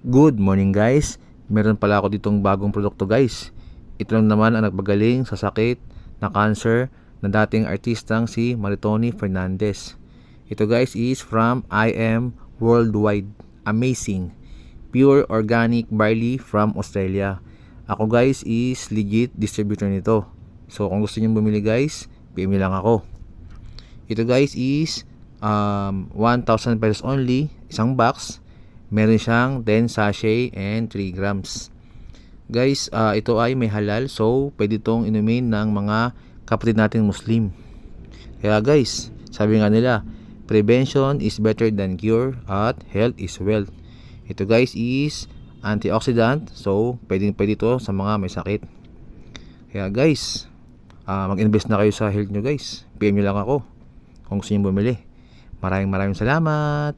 Good morning guys, meron pala ako ditong bagong produkto guys. Ito lang naman ang nagpagaling sa sakit na cancer na dating artistang si Maritoni Fernandez. Ito guys is from I Am Worldwide. Amazing. Pure organic barley from Australia. Ako guys is legit distributor nito. So kung gusto niyo bumili guys, PM niyo lang ako. Ito guys is 1,000 pesos only, isang box. Meron siyang 10 sachet and 3 grams. Guys, ito ay may halal, so pwede itong inumin ng mga kapatid nating Muslim. Kaya guys, sabi nga nila, prevention is better than cure at health is wealth. Ito guys is antioxidant, so pwede ito sa mga may sakit. Kaya guys, mag-invest na kayo sa health nyo guys. PM nyo lang ako kung gusto nyo bumili. Maraming salamat.